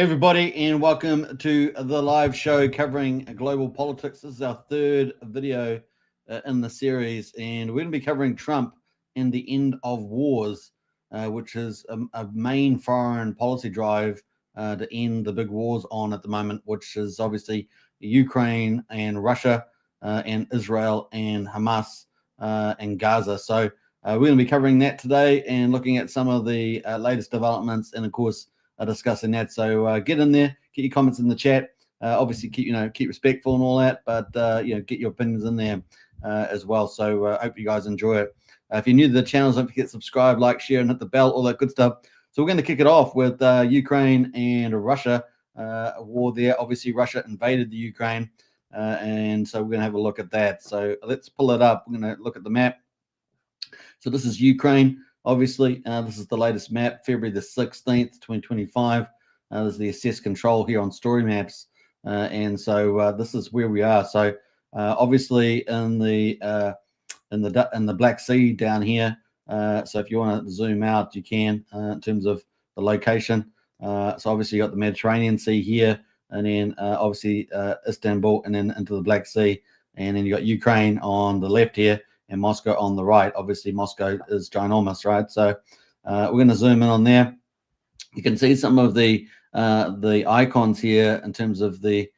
Hey everybody, and welcome to the live show covering global politics. This is our third video in the series, and we're going to be covering Trump and the end of wars, which is a main foreign policy drive to end the big wars on at the moment, which is obviously Ukraine and Russia and Israel and Hamas and Gaza. So we're going to be covering that today and looking at some of the latest developments, and of course discussing that. So get in there, get your comments in the chat. Obviously, keep respectful and all that, but get your opinions in there as well. So I hope you guys enjoy it. If you're new to the channel, don't forget to subscribe, like, share, and hit the bell, all that good stuff. So we're going to kick it off with Ukraine and Russia, a war there. Obviously, Russia invaded the Ukraine, and so we're going to have a look at that. So let's pull it up. We're going to look at the map. So this is Ukraine. Obviously, this is the latest map, February the 16th, 2025. This is the assessed control here on story maps. And so this is where we are. So obviously in the Black Sea down here. So if you want to zoom out, you can in terms of the location. So obviously you got the Mediterranean Sea here, and then obviously Istanbul, and then into the Black Sea. And then you got Ukraine on the left here, and Moscow on the right. Obviously, Moscow is ginormous, right? So we're going to zoom in on there. You can see some of the icons here in terms of the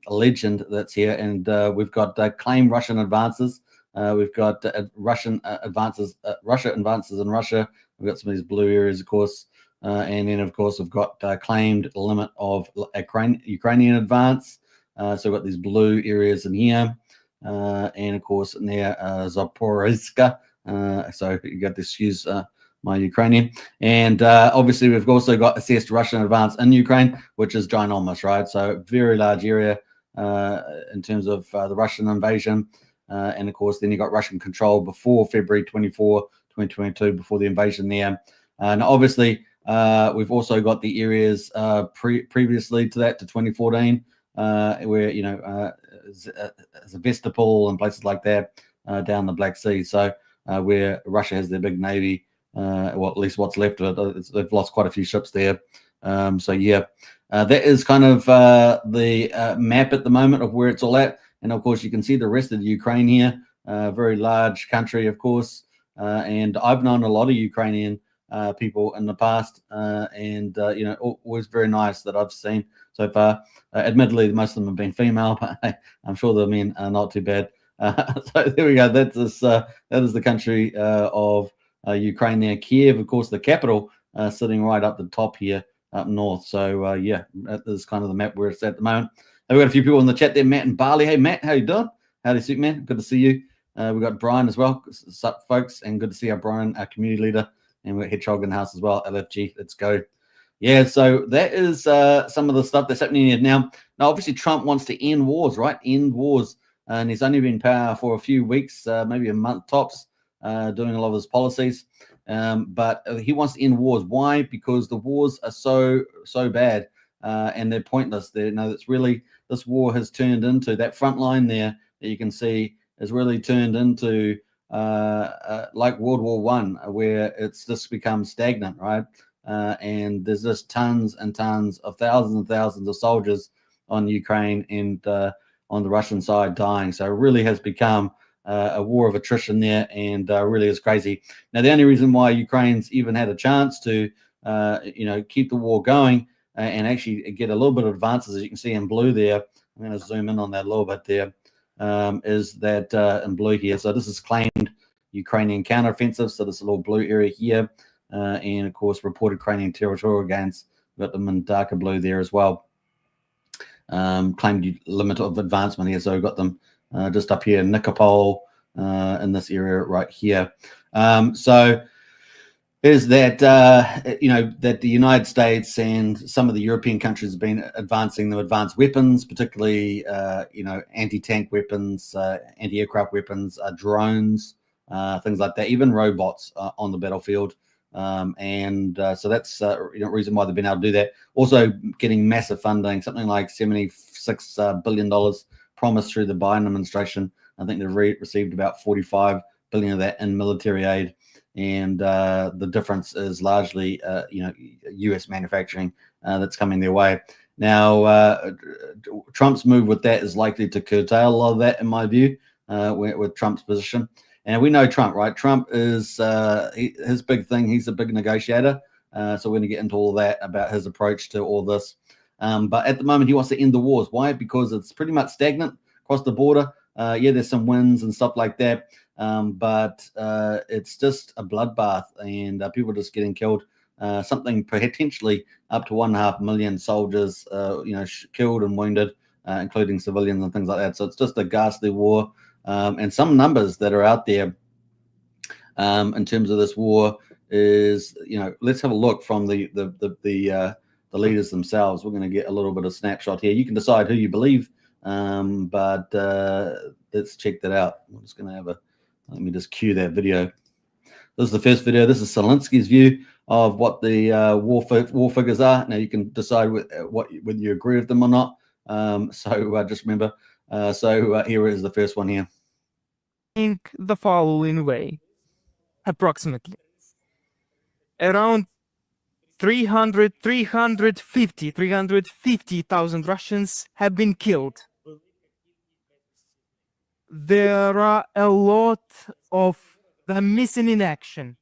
legend that's here, and we've got claimed Russian advances. We've got Russian advances, Russia advances in Russia. We've got some of these blue areas, of course, and then of course we've got claimed limit of Ukrainian advance. So we've got these blue areas in here. And of course near Zaporizhzhia, so you got to excuse my Ukrainian, and obviously we've also got assessed Russian advance in Ukraine, which is ginormous, right? So very large area in terms of the Russian invasion, and of course then you got Russian control before February 24, 2022, before the invasion there. And obviously we've also got the areas previously to that, to 2014, where Sevastopol and places like that down the Black Sea. So where Russia has their big navy, well, at least what's left of it. They've lost quite a few ships there. So yeah, that is kind of the map at the moment of where it's all at. And of course, you can see the rest of the Ukraine here, very large country, of course. And I've known a lot of Ukrainian people in the past, and always very nice that I've seen so far. Admittedly, most of them have been female, but I'm sure the men are not too bad. So there we go. That is the country of Ukraine there. Kiev, of course, the capital, sitting right up the top here up north. So yeah, that is kind of the map where it's at the moment. We've got a few people in the chat there. Matt and Bali. Hey Matt, how you doing? Howdy, suit man. Good to see you. We've got Brian as well. Sup, folks, and good to see our Brian, our community leader. And we've got Hedgehog in the house as well. LFG, let's go. Yeah, so that is some of the stuff that's happening here now. Now, obviously, Trump wants to end wars, right? End wars. And he's only been in power for a few weeks, maybe a month tops, doing a lot of his policies. But he wants to end wars. Why? Because the wars are so bad, and they're pointless. It's really, this war has turned into, that front line there that you can see has really turned into like World War One, where it's just become stagnant, right? And there's just tons and tons of thousands of soldiers on Ukraine and on the Russian side dying. So it really has become a war of attrition there, and really is crazy. Now, the only reason why Ukraine's even had a chance to keep the war going and actually get a little bit of advances, as you can see in blue there, I'm going to zoom in on that a little bit there, is that in blue here. So this is claimed Ukrainian counteroffensive. So this little blue area here, and of course reported Ukrainian territorial gains. We've got them in darker blue there as well. Claimed limit of advancement here. So we've got them just up here in Nikopol, in this area right here. So is that that the United States and some of the European countries have been advancing the advanced weapons, particularly anti-tank weapons, anti-aircraft weapons, drones, things like that, even robots on the battlefield. So that's reason why they've been able to do that. Also getting massive funding, something like $76 billion promised through the Biden administration. I think they've received about $45 billion of that in military aid. and the difference is largely U.S. manufacturing that's coming their way. Now, Trump's move with that is likely to curtail a lot of that, in my view, with Trump's position. And we know Trump, right? Trump is his big thing. He's a big negotiator. So we're going to get into all that about his approach to all this. But at the moment, he wants to end the wars. Why? Because it's pretty much stagnant across the border. Yeah, there's some wins and stuff like that. But it's just a bloodbath, and people are just getting killed. Something potentially up to 1.5 million soldiers, killed and wounded, including civilians and things like that. So it's just a ghastly war. And some numbers that are out there in terms of this war is, let's have a look from the leaders themselves. We're going to get a little bit of snapshot here. You can decide who you believe, but let's check that out. I'm just going to let me just cue that video. This is the first video. This is Zelensky's view of what the war figures are. Now you can decide whether you agree with them or not. So just remember. Here is the first one here. Think the following way. Approximately around 350,000 Russians have been killed. There are a lot of them missing in action.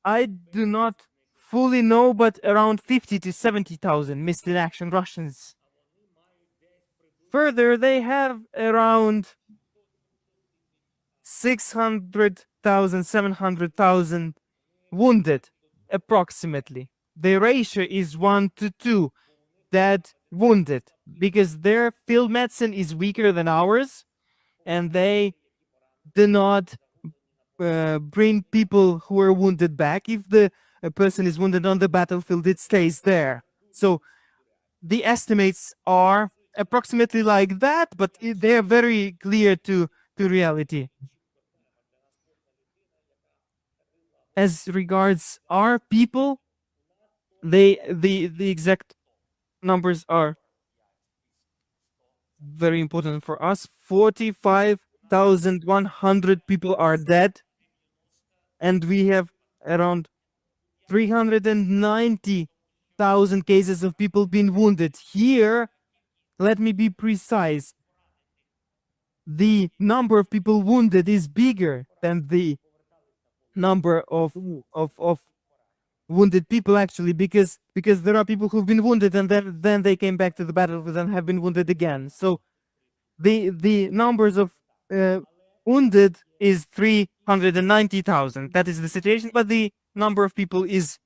I do not fully know, but around 50 to 70,000 missing in action Russians. Further, they have around 600,000, 700,000 wounded, approximately. The ratio is 1 to 2 dead, wounded, because their field medicine is weaker than ours, and they do not bring people who are wounded back. If a person is wounded on the battlefield, it stays there. So the estimates are approximately like that, but they are very clear to reality. As regards our people, the exact numbers are very important for us. 45,100 people are dead, and we have around 390,000 cases of people being wounded. Here, let me be precise. The number of people wounded is bigger than the number of wounded people, actually, because there are people who've been wounded and then they came back to the battlefield and have been wounded again. So the numbers of wounded is 390,000. That is the situation, but the number of people is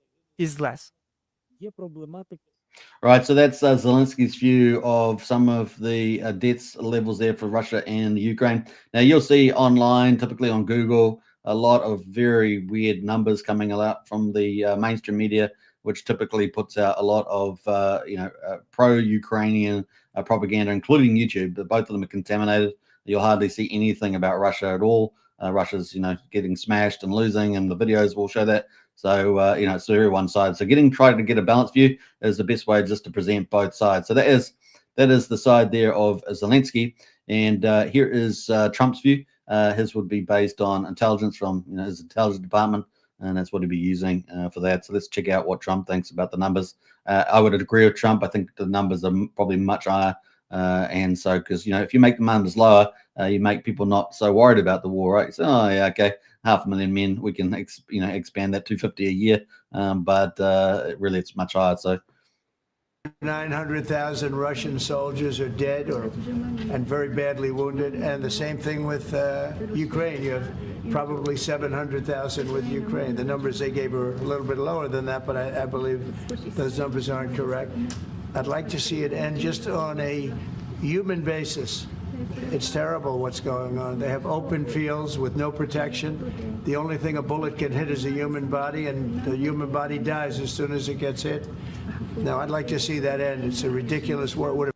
less. Right, so that's Zelensky's view of some of the deaths levels there for Russia and Ukraine. Now, you'll see online, typically on Google, a lot of very weird numbers coming out from the mainstream media, which typically puts out a lot of pro-Ukrainian propaganda, including YouTube. But both of them are contaminated. You'll hardly see anything about Russia at all. Russia's, getting smashed and losing, and the videos will show that. So, it's very one side. So trying to get a balanced view is the best way just to present both sides. So that is the side there of Zelensky. And here is Trump's view. His would be based on intelligence from his intelligence department, and that's what he'd be using for that. So let's check out what Trump thinks about the numbers. I would agree with Trump. I think the numbers are probably much higher. And so, because, if you make the numbers lower, you make people not so worried about the war, right? So, oh, yeah, okay, 500,000 men, we can, expand that to 50 a year. But really, it's much higher. So 900,000 Russian soldiers are dead and very badly wounded. And the same thing with Ukraine. You have probably 700,000 with Ukraine. The numbers they gave are a little bit lower than that, but I believe those numbers aren't correct. I'd like to see it end just on a human basis. It's terrible what's going on. They have open fields with no protection. The only thing a bullet can hit is a human body, and the human body dies as soon as it gets hit. Now, I'd like to see that end. It's a ridiculous war.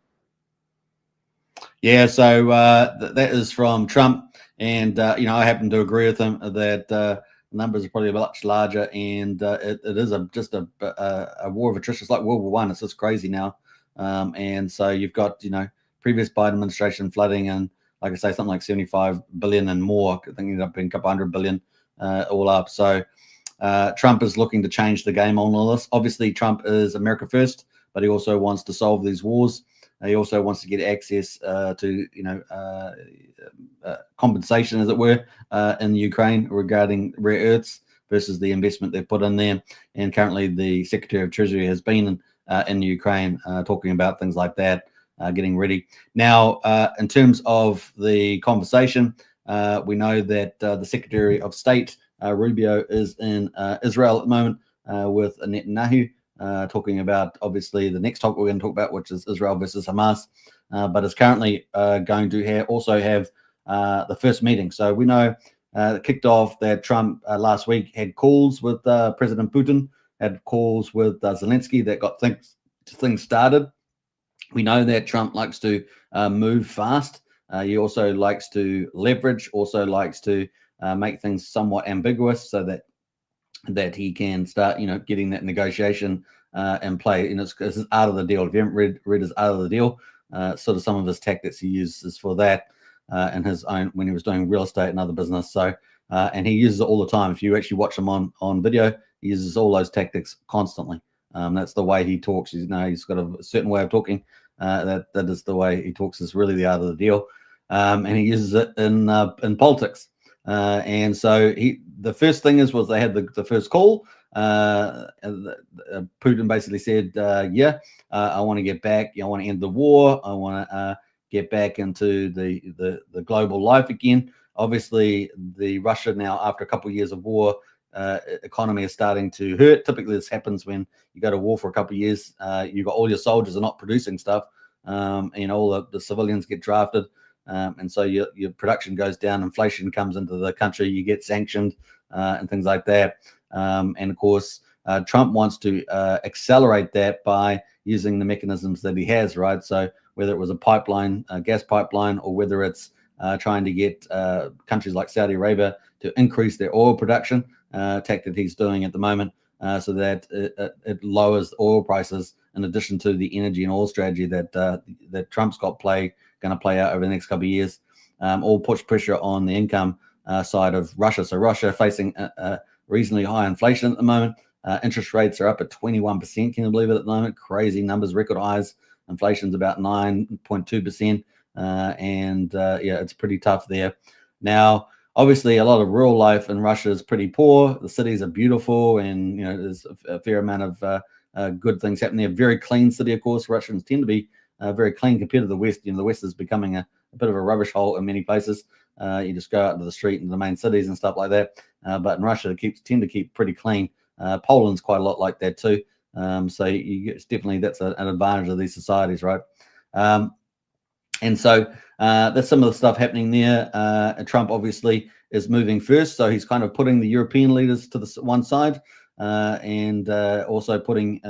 Yeah, so that is from Trump, and I happen to agree with him that the numbers are probably much larger, and it is just a war of attrition. It's like World War I. It's just crazy now, and so you've got previous Biden administration flooding, and like I say, something like 75 billion and more. I think it ended up being a couple 100 billion all up. So Trump is looking to change the game on all this. Obviously, Trump is America first, but he also wants to solve these wars. He also wants to get access to, compensation, as it were, in Ukraine regarding rare earths versus the investment they've put in there. And currently, the Secretary of Treasury has been in Ukraine talking about things like that, getting ready. Now, in terms of the conversation, we know that the Secretary of State, Rubio, is in Israel at the moment with Netanyahu, talking about, obviously, the next topic we're going to talk about, which is Israel versus Hamas, but is currently going to also have the first meeting. So we know it kicked off that Trump last week had calls with President Putin, had calls with Zelensky that got things started. We know that Trump likes to move fast. He also likes to leverage, also likes to make things somewhat ambiguous so that he can start, getting that negotiation in play. It's out of the deal. If you haven't read his out of the deal, sort of some of his tactics he uses for that in his own, when he was doing real estate and other business. So, and he uses it all the time. If you actually watch him on video, he uses all those tactics constantly. That's the way he talks. He's got a certain way of talking. That is the way he talks. Is really the art of the deal, and he uses it in politics. And so the first thing was they had the first call. Putin basically said, I want to get back. I want to end the war. I want to get back into the global life again. Obviously, the Russia now, after a couple of years of war, economy is starting to hurt. Typically, this happens when you go to war for a couple of years. You've got all your soldiers are not producing stuff, and all the civilians get drafted. And so your production goes down, inflation comes into the country, you get sanctioned and things like that. And of course, Trump wants to accelerate that by using the mechanisms that he has, right? So whether it was a pipeline, a gas pipeline, or whether it's trying to get countries like Saudi Arabia to increase their oil production, tactic he's doing at the moment, so that it lowers oil prices, in addition to the energy and oil strategy that Trump's got going to play out over the next couple of years, all puts pressure on the income side of Russia. So Russia facing reasonably high inflation at the moment. Interest rates are up at 21%. Can you believe it at the moment? Crazy numbers, record highs. Inflation's about 9.2%. It's pretty tough there. Now, obviously, a lot of rural life in Russia is pretty poor. The cities are beautiful, and there's a fair amount of good things happening. A very clean city, of course. Russians tend to be very clean compared to the West. The West is becoming a bit of a rubbish hole in many places. You just go out into the street into the main cities and stuff like that. But in Russia, they tend to keep pretty clean. Poland's quite a lot like that too. So definitely that's an advantage of these societies, right? And so that's some of the stuff happening there. Trump obviously is moving first, so he's kind of putting the European leaders to the one side, and also putting,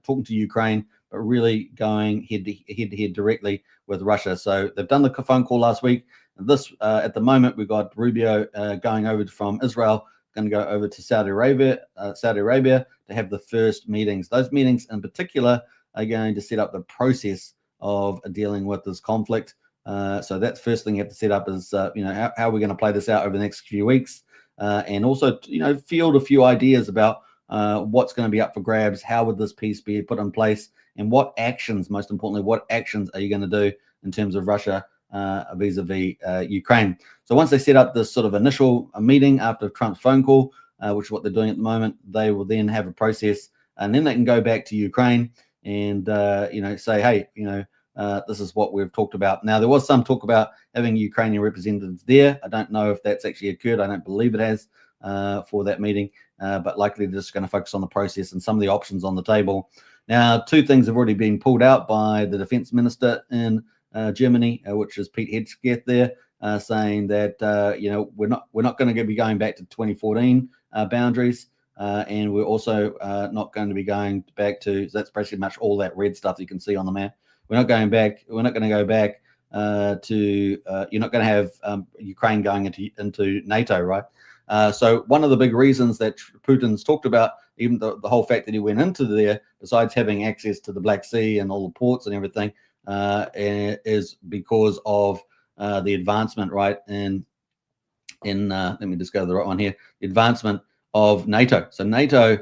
talking to Ukraine, but really going head to head directly with Russia. So they've done the phone call last week. This at the moment we've got Rubio going over from Israel, going to go over to Saudi Arabia to have the first meetings. Those meetings in particular are going to set up the process of dealing with this conflict. So that's first thing you have to set up is how are we going to play this out over the next few weeks, and also field a few ideas about what's going to be up for grabs. How would this peace be put in place, and what actions, most importantly, what actions are you going to do in terms of Russia vis-a-vis Ukraine? So once they set up this sort of initial meeting after Trump's phone call, which is what they're doing at the moment, they will then have a process, and then they can go back to Ukraine and say, hey, this is what we've talked about. Now, there was some talk about having Ukrainian representatives there. I don't know if that's actually occurred. I don't believe it has for that meeting, but likely they're just going to focus on the process and some of the options on the table. Now, two things have already been pulled out by the defense minister in Germany, which is Pete Hegseth there, saying that we're not going to be going back to 2014 boundaries. And we're also not going to be going back to, so that's pretty much all that red stuff you can see on the map. We're not going back. We're not going to go back to, you're not going to have Ukraine going into NATO, right? So one of the big reasons that Putin's talked about, even the whole fact that he went into there, besides having access to the Black Sea and all the ports and everything, is because of the advancement, right, in let me just go to the right one here, the advancement of NATO. So NATO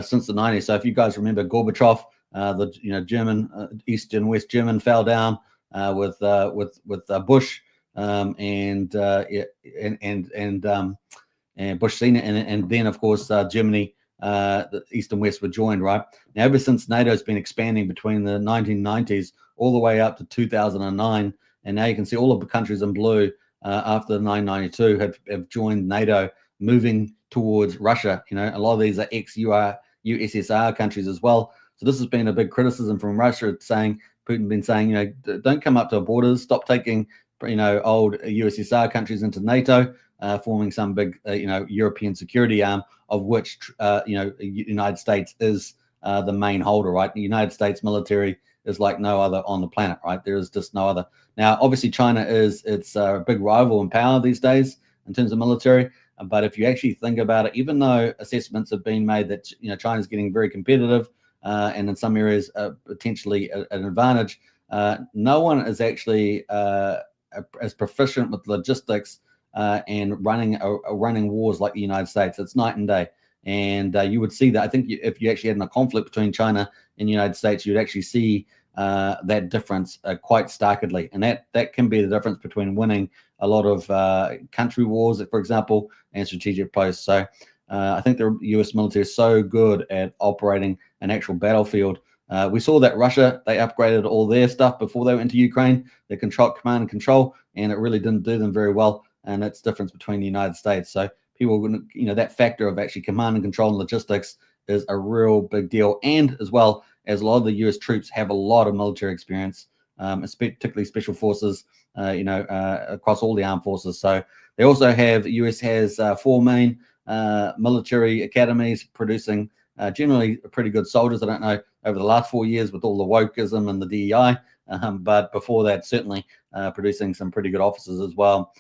since the 90s. So if you guys remember Gorbachev, the German East and West German fell down with Bush and Bush Senior, and then of course Germany, the East and West were joined, right? Now ever since NATO's been expanding between the 1990s all the way up to 2009, and now you can see all of the countries in blue after 1992 have joined NATO, moving towards Russia. A lot of these are ex-USSR countries as well. So this has been a big criticism from Russia, Putin been saying, don't come up to our borders, stop taking, old USSR countries into NATO, forming some big, European security arm, of which, United States is the main holder, right? The United States military is like no other on the planet, right? There is just no other. Now, obviously, China it's a big rival in power these days in terms of military. But if you actually think about it, even though assessments have been made that China's getting very competitive and in some areas potentially an advantage, no one is actually as proficient with logistics and running wars like the United States. It's night and day. And you would see that. I think if you actually had a conflict between China and the United States, you'd actually see that difference quite starkly. And that can be the difference between winning a lot of country wars, for example, and strategic posts. So I think the US military is so good at operating an actual battlefield. We saw that Russia, they upgraded all their stuff before they went into Ukraine, their command and control, and it really didn't do them very well. And that's the difference between the United States. So people, that factor of actually command and control and logistics is a real big deal. And as well as a lot of the US troops have a lot of military experience, particularly special forces, across all the armed forces. So they also have, the US has 4 main military academies producing generally pretty good soldiers. I don't know over the last 4 years with all the wokeism and the DEI, but before that, certainly producing some pretty good officers as well.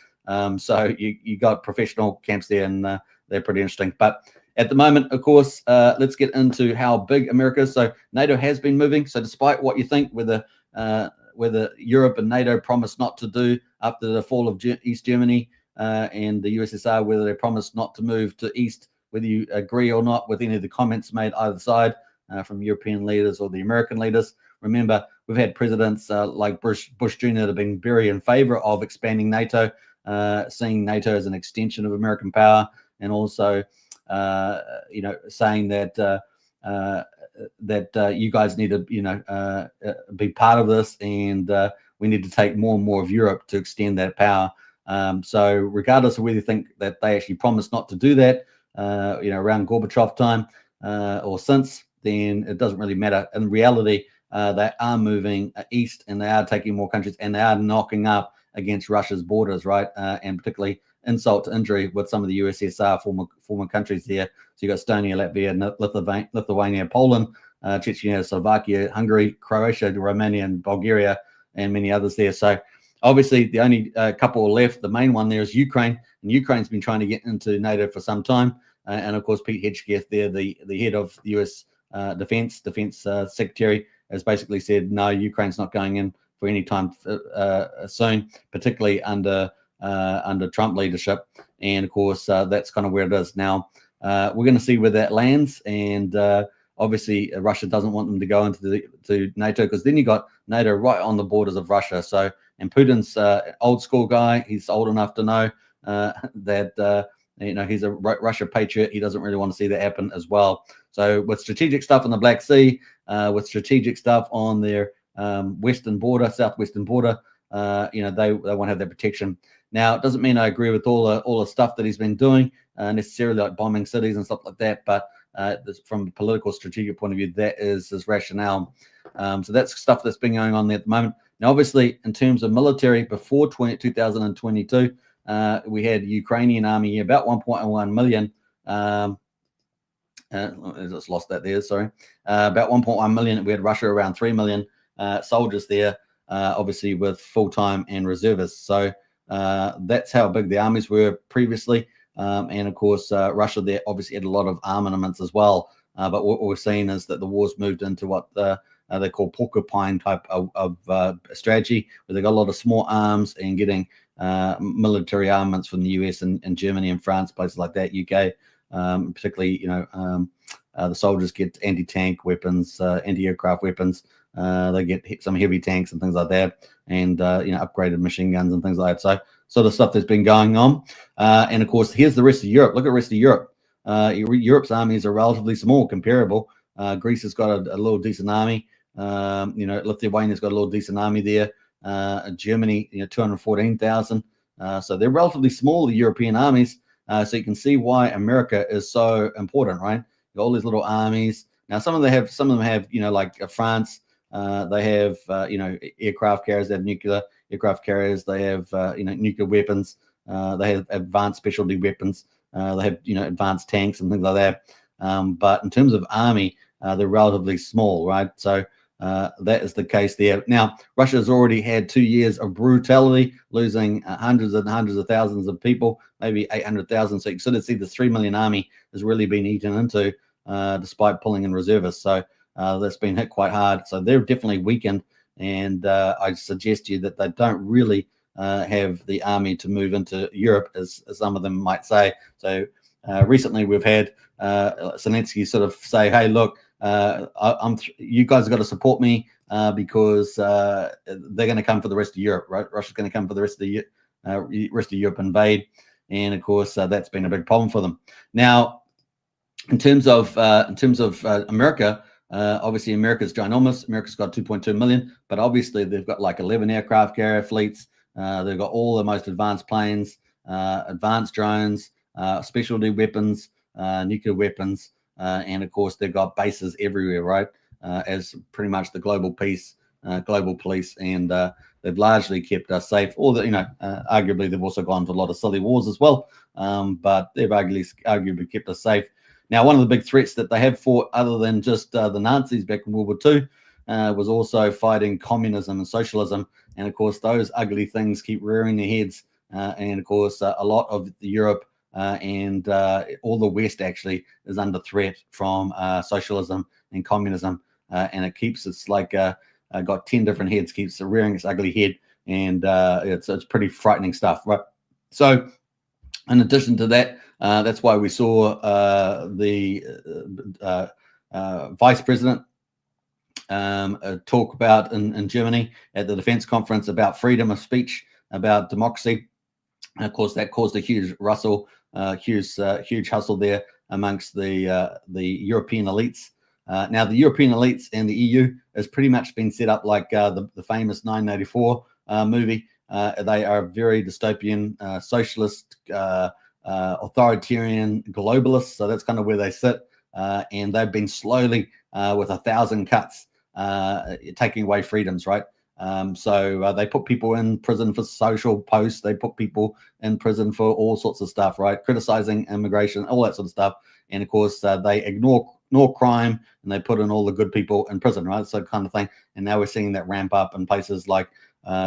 So you got professional camps there, and they're pretty interesting. But at the moment, of course, let's get into how big America is. So NATO has been moving. So despite what you think, whether Europe and NATO promised not to do after the fall of East Germany and the USSR, whether they promised not to move to East, whether you agree or not with any of the comments made either side from European leaders or the American leaders. Remember, we've had presidents like Bush Jr. that have been very in favor of expanding NATO, seeing NATO as an extension of American power, and also, saying that you guys need to, be part of this, and we need to take more and more of Europe to extend that power. So regardless of whether you think that they actually promised not to do that, around Gorbachev time or since, then it doesn't really matter. In reality, they are moving east, and they are taking more countries, and they are knocking up against Russia's borders, right? And particularly insult to injury with some of the USSR former countries there. So you got Estonia, Latvia, Lithuania, Poland, Chechnya, Slovakia, Hungary, Croatia, Romania, and Bulgaria, and many others there. So obviously the only couple left, the main one there is Ukraine, and Ukraine's been trying to get into NATO for some time. And of course, Pete Hegseth there, the head of the US Defense Secretary, has basically said, no, Ukraine's not going in for any time soon, particularly under Trump leadership. And of course, that's kind of where it is now. We're going to see where that lands, and obviously Russia doesn't want them to go to NATO, because then you got NATO right on the borders of Russia. So, and Putin's old school guy, he's old enough to know that he's a Russia patriot. He doesn't really want to see that happen as well. So with strategic stuff on the Black Sea, with strategic stuff on their southwestern border, they won't have that protection. Now, it doesn't mean I agree with all the stuff that he's been doing, necessarily, like bombing cities and stuff like that. But from a political strategic point of view, that is his rationale. So that's stuff that's been going on there at the moment. Now, obviously, in terms of military, before 2022, we had Ukrainian army here, about 1.1 million. I just lost that there, sorry. About 1.1 million. We had Russia around 3 million soldiers there, obviously with full-time and reservists. So that's how big the armies were previously. And of course, Russia there obviously had a lot of armaments as well. But what we're seeing is that the war's moved into what they call porcupine type of strategy, where they got a lot of small arms and getting military armaments from the US and Germany and France, places like that, UK, particularly, the soldiers get anti-tank weapons, anti-aircraft weapons. They get some heavy tanks and things like that, and upgraded machine guns and things like that. So sort of stuff that's been going on. And of course, here's the rest of Europe. Look at the rest of Europe. Europe's armies are relatively small, comparable. Greece has got a little decent army. Lithuania's got a little decent army there. Germany, 214,000. So they're relatively small, the European armies. So you can see why America is so important, right? All these little armies. Now, some of them have, like France. They have, aircraft carriers. They have nuclear aircraft carriers. They have, nuclear weapons. They have advanced specialty weapons. They have, advanced tanks and things like that. But in terms of army, they're relatively small, right? So that is the case there. Now, Russia has already had 2 years of brutality, losing hundreds and hundreds of thousands of people, maybe 800,000. So you can sort of see the 3 million army has really been eaten into, despite pulling in reservists. So that's been hit quite hard. So they're definitely weakened. And I suggest to you that they don't really have the army to move into Europe, as some of them might say. So recently we've had Zelensky sort of say, hey, look, you guys have got to support me because they're going to come for the rest of Europe, right? Russia's going to come for the rest of Europe, invade. And of course, that's been a big problem for them. Now, in terms of America, obviously America's ginormous. America's got 2.2 million, but obviously they've got like 11 aircraft carrier fleets. They've got all the most advanced planes, advanced drones, specialty weapons, nuclear weapons, and of course they've got bases everywhere, right? As pretty much the global police, and they've largely kept us safe. Arguably they've also gone to a lot of silly wars as well, but they've arguably kept us safe. Now, one of the big threats that they have fought, other than just the Nazis back in World War II, was also fighting communism and socialism. And of course, those ugly things keep rearing their heads. And of course, a lot of Europe and all the West actually is under threat from socialism and communism. And it's like got 10 different heads, keeps rearing its ugly head. And it's pretty frightening stuff, right? So in addition to that, that's why we saw the vice president talk about in Germany at the defense conference about freedom of speech, about democracy. And of course, that caused a huge huge hustle there amongst the European elites. Now, the European elites and the EU has pretty much been set up like the famous 1984 movie. They are very dystopian, socialist, authoritarian globalists. So that's kind of where they sit. And they've been slowly, with 1,000 cuts, taking away freedoms, right? So they put people in prison for social posts. They put people in prison for all sorts of stuff, right? Criticizing immigration, all that sort of stuff. And of course, they ignore crime, and they put in all the good people in prison, right? So kind of thing. And now we're seeing that ramp up in places like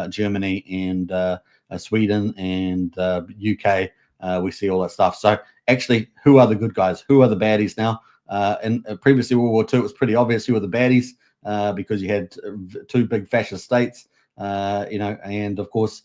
Germany and Sweden and UK. We see all that stuff. So actually, who are the good guys? Who are the baddies now? And previously World War II, it was pretty obvious who were the baddies, because you had two big fascist states, and of course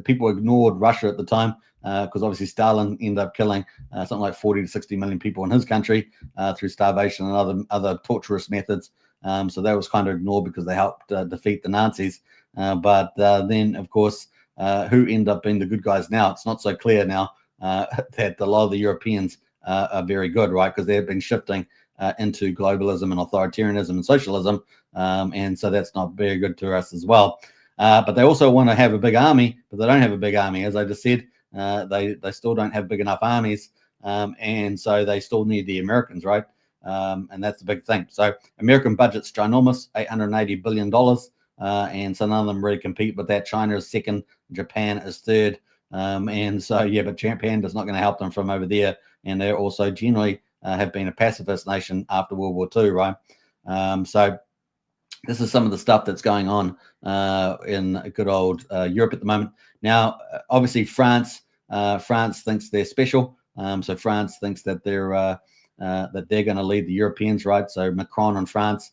people ignored Russia at the time, because obviously Stalin ended up killing something like 40 to 60 million people in his country through starvation and other torturous methods. So that was kind of ignored because they helped defeat the Nazis. But then, of course, who end up being the good guys now? It's not so clear now that a lot of the Europeans are very good, right? Because they've been shifting into globalism and authoritarianism and socialism, and so that's not very good to us as well. But they also want to have a big army, but they don't have a big army. As I just said, they still don't have big enough armies, and so they still need the Americans, right? And that's the big thing. So American budget's ginormous, $880 billion, and so none of them really compete with that. China is second, Japan is third, and so yeah, but Japan is not going to help them from over there, and they're also generally have been a pacifist nation after World War II, right? So this is some of the stuff that's going on in good old Europe at the moment. Now, obviously, France thinks they're special. So France thinks that they're going to lead the Europeans, right? So Macron in France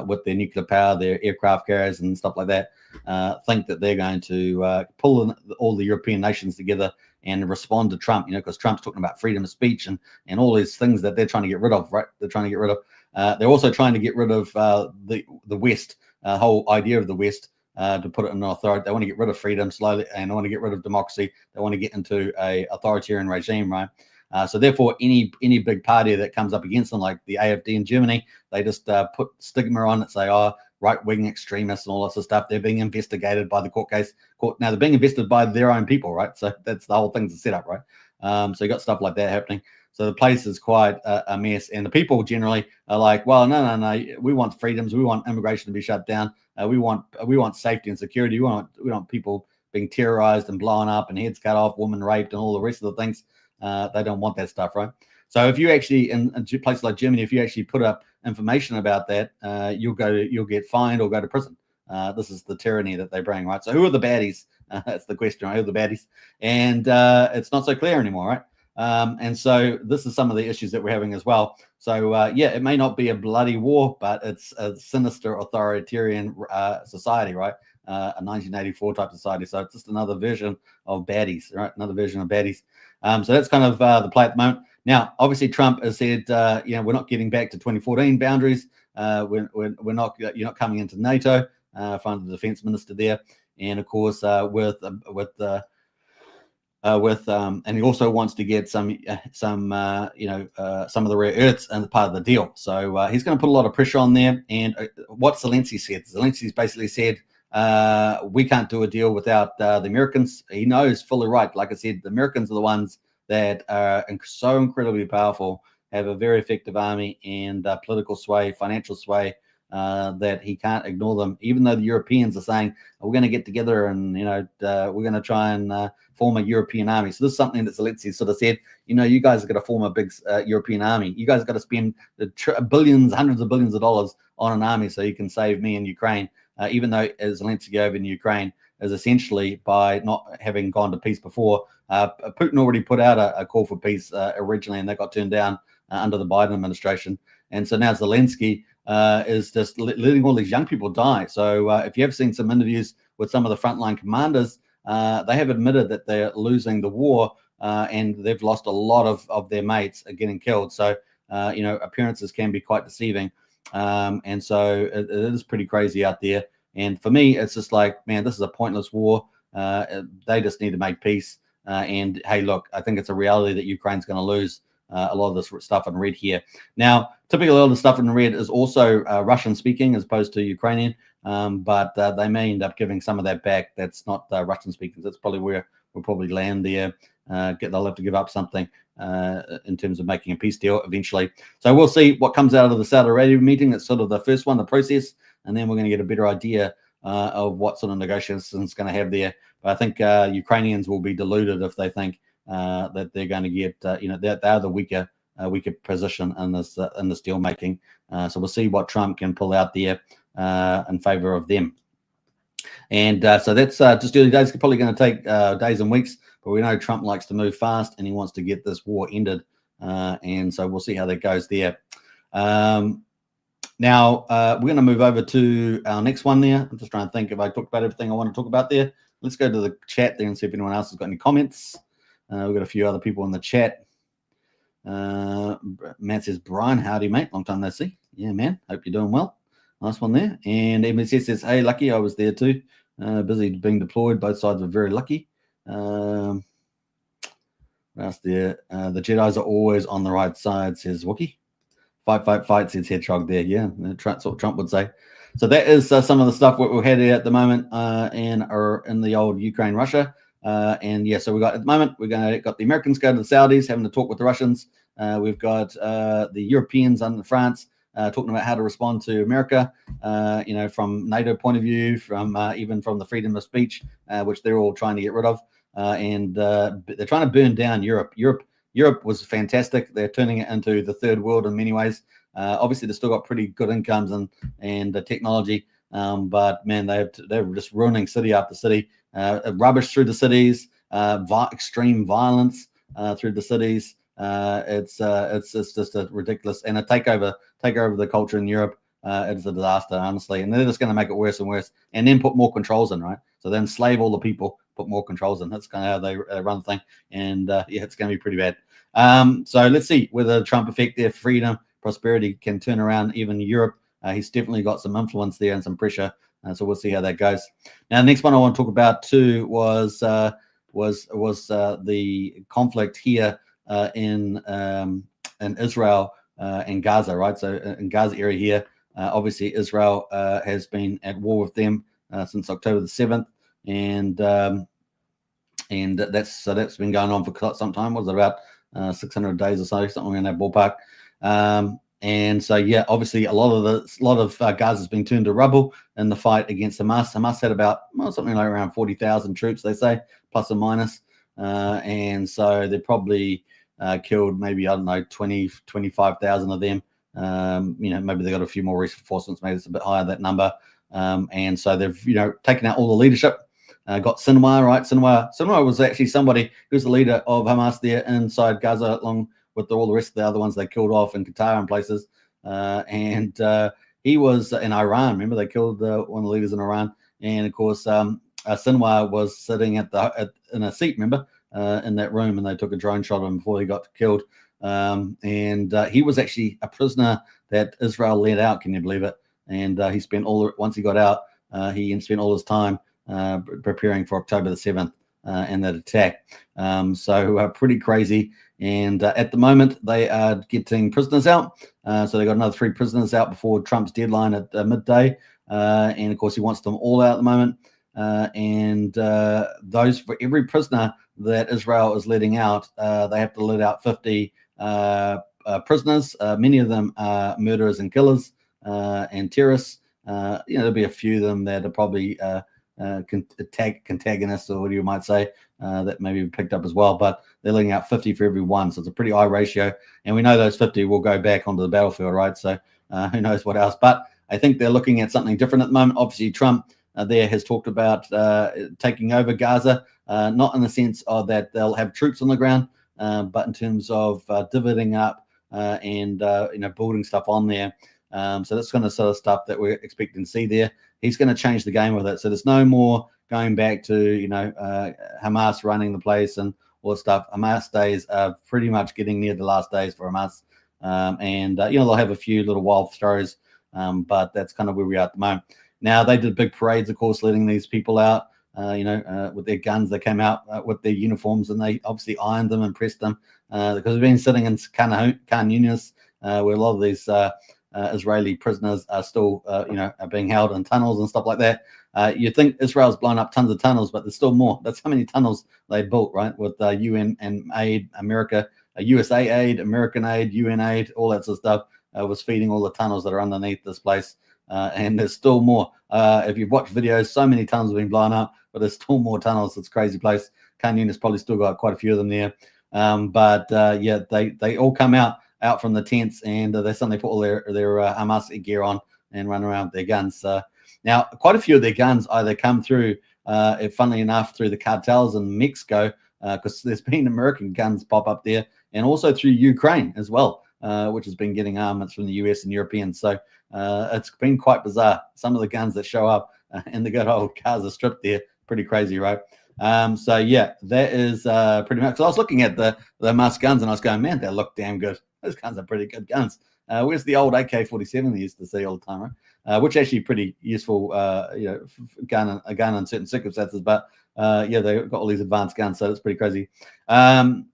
with their nuclear power, their aircraft carriers and stuff like that, think that they're going to pull all the European nations together and respond to Trump, because Trump's talking about freedom of speech and all these things that they're trying to get rid of, right? They're trying to get rid of. They're also trying to get rid of the West, whole idea of the West, to put it in authority. They want to get rid of freedom slowly, and they want to get rid of democracy. They want to get into a authoritarian regime, right? So therefore, any big party that comes up against them, like the AfD in Germany, they just put stigma on it, say, oh, right-wing extremists and all this stuff. They're being investigated by the court case. Now they're being investigated by their own people, right? So that's the whole thing's set up, right? So you got stuff like that happening. So the place is quite a mess, and the people generally are like, well, no, we want freedoms, we want immigration to be shut down, we want safety and security, we want people being terrorized and blown up and heads cut off, women raped, and all the rest of the things. They don't want that stuff, right? So if you actually, in places like Germany, if you actually put up information about that, you'll get fined or go to prison. This is the tyranny that they bring, right? So who are the baddies? That's the question, right? Who are the baddies? And it's not so clear anymore, right? And so this is some of the issues that we're having as well. So yeah, it may not be a bloody war, but it's a sinister authoritarian society, right? A 1984 type society. So it's just another version of baddies, right? Another version of baddies. So that's kind of the play at the moment. Now, obviously, Trump has said, we're not getting back to 2014 boundaries. We're not. You're not coming into NATO. From the defense minister there, and of course and he also wants to get some of the rare earths and part of the deal. So he's going to put a lot of pressure on there. And what Zelensky said, Zelensky's basically said, we can't do a deal without the Americans. He knows fully right. Like I said, the Americans are the ones that are so incredibly powerful, have a very effective army and political sway, financial sway, that he can't ignore them, even though the Europeans are saying, we're going to get together and, we're going to try and form a European army. So this is something that Zelensky sort of said, you guys are going to form a big European army. You guys have got to spend billions, hundreds of billions of dollars on an army so you can save me in Ukraine, even though Zelensky over in Ukraine is essentially, by not having gone to peace before, Putin already put out a call for peace originally, and that got turned down under the Biden administration. And so now Zelensky is just letting all these young people die. So if you have seen some interviews with some of the frontline commanders, they have admitted that they're losing the war, and they've lost a lot of their mates are getting killed. So, appearances can be quite deceiving. And so it is pretty crazy out there. And for me, it's just like, man, this is a pointless war. They just need to make peace. And hey, look, I think it's a reality that Ukraine's going to lose a lot of this stuff in red here. Now, typically a lot of the stuff in red is also Russian speaking as opposed to Ukrainian, but they may end up giving some of that back that's not Russian speaking. That's probably where we'll probably land there. They'll have to give up something in terms of making a peace deal eventually. So we'll see what comes out of the Saudi Arabia meeting. That's sort of the first one, the process, and then we're going to get a better idea of what sort of negotiations it's going to have there. But I think Ukrainians will be deluded if they think that they're going to get, they're the weaker position in this deal making. So we'll see what Trump can pull out there in favor of them. And so that's just early days. It's probably going to take days and weeks, but we know Trump likes to move fast and he wants to get this war ended. And so we'll see how that goes there. Now we're going to move over to our next one there. I'm just trying to think if I talked about everything I want to talk about there. Let's go to the chat there and see if anyone else has got any comments. We've got a few other people in the chat. Matt says, Brian, howdy, mate. Long time no see. Yeah, man. Hope you're doing well. Nice one there. And MSS says, hey, lucky. I was there too. Busy being deployed. Both sides were very lucky. What else there? The Jedis are always on the right side, says Wookie. Fight, says Hedgehog there. Yeah, that's what Trump would say. So that is some of the stuff we're headed at the moment in the old Ukraine-Russia. And yeah, so we got at the moment got the Americans going to the Saudis, having to talk with the Russians. We've got the Europeans under France talking about how to respond to America. From NATO point of view, from even from the freedom of speech, which they're all trying to get rid of, and they're trying to burn down Europe. Europe was fantastic. They're turning it into the third world in many ways. Obviously, they've still got pretty good incomes and technology, but man, they're just ruining city after city. Rubbish through the cities, extreme violence through the cities. It's just a ridiculous and a takeover the culture in Europe. it's a disaster, honestly. And they're just going to make it worse and worse, and then put more controls in, right? So then enslave all the people, put more controls in. That's kind of how they run the thing. And yeah, it's going to be pretty bad. So let's see whether Trump effect their freedom, prosperity can turn around even Europe. He's definitely got some influence there and some pressure. So we'll see how that goes. Now, the next one I want to talk about too was the conflict here in Israel and Gaza, right? So in Gaza area here, obviously Israel has been at war with them since October the 7th, and that's been going on for some time. Was it about 600 days or so, something in that ballpark? And so, yeah, obviously a lot of Gaza has been turned to rubble in the fight against Hamas. Hamas had about something like around 40,000 troops, they say, plus or minus. And so they probably killed maybe, I don't know, 25,000 of them. Maybe they got a few more reinforcements, maybe it's a bit higher, that number. And so they've, taken out all the leadership. Got Sinwar, right? Sinwar was actually somebody who's the leader of Hamas there inside Gaza, along with all the rest of the other ones they killed off in Qatar and places. And he was in Iran. Remember, they killed one of the leaders in Iran. And of course, Sinwar was sitting in a seat, remember, in that room, and they took a drone shot of him before he got killed. And he was actually a prisoner that Israel let out. Can you believe it? And he spent once he got out, he spent all his time preparing for October the 7th and that attack. So pretty crazy. And at the moment, they are getting prisoners out. So they got another 3 prisoners out before Trump's deadline at midday. And of course, he wants them all out at the moment. And those, for every prisoner that Israel is letting out, they have to let out 50 prisoners. Many of them are murderers and killers and terrorists. There'll be a few of them that are probably antagonists, or what you might say, that maybe picked up as well, but they're letting out 50 for every one, so it's a pretty high ratio, and we know those 50 will go back onto the battlefield, right? So who knows what else, but I think they're looking at something different at the moment. Obviously, Trump there has talked about taking over Gaza, not in the sense of that they'll have troops on the ground, but in terms of dividing up and building stuff on there. So that's kind of sort of stuff that we're expecting to see there. He's going to change the game with it. So there's no more going back to, Hamas running the place and all that stuff. Hamas days are pretty much getting near the last days for Hamas. They'll have a few little wild throws, but that's kind of where we are at the moment. Now, they did big parades, of course, letting these people out, with their guns. They came out with their uniforms, and they obviously ironed them and pressed them because we've been sitting in Khan Yunis, where a lot of these Israeli prisoners are still, are being held in tunnels and stuff like that. You think Israel's blown up tons of tunnels, but there's still more. That's how many tunnels they built, right? With UN and aid, America, USA aid, American aid, UN aid, all that sort of stuff was feeding all the tunnels that are underneath this place. And there's still more. If you've watched videos, so many tunnels have been blown up, but there's still more tunnels. It's a crazy place. Khan Yunis probably still got quite a few of them there. They all come out from the tents, and they suddenly put all their Hamas gear on and run around with their guns. Now, quite a few of their guns either come through, funnily enough, through the cartels in Mexico, because there's been American guns pop up there, and also through Ukraine as well, which has been getting armaments from the US and Europeans. So it's been quite bizarre. Some of the guns that show up in the good old Gaza Strip there, pretty crazy, right? That is pretty much. So I was looking at the Hamas guns, and I was going, man, they look damn good. Those guns are pretty good guns. Where's the old AK-47 they used to see all the time, right? Which actually pretty useful, a gun in certain circumstances. But they've got all these advanced guns, so it's pretty crazy. And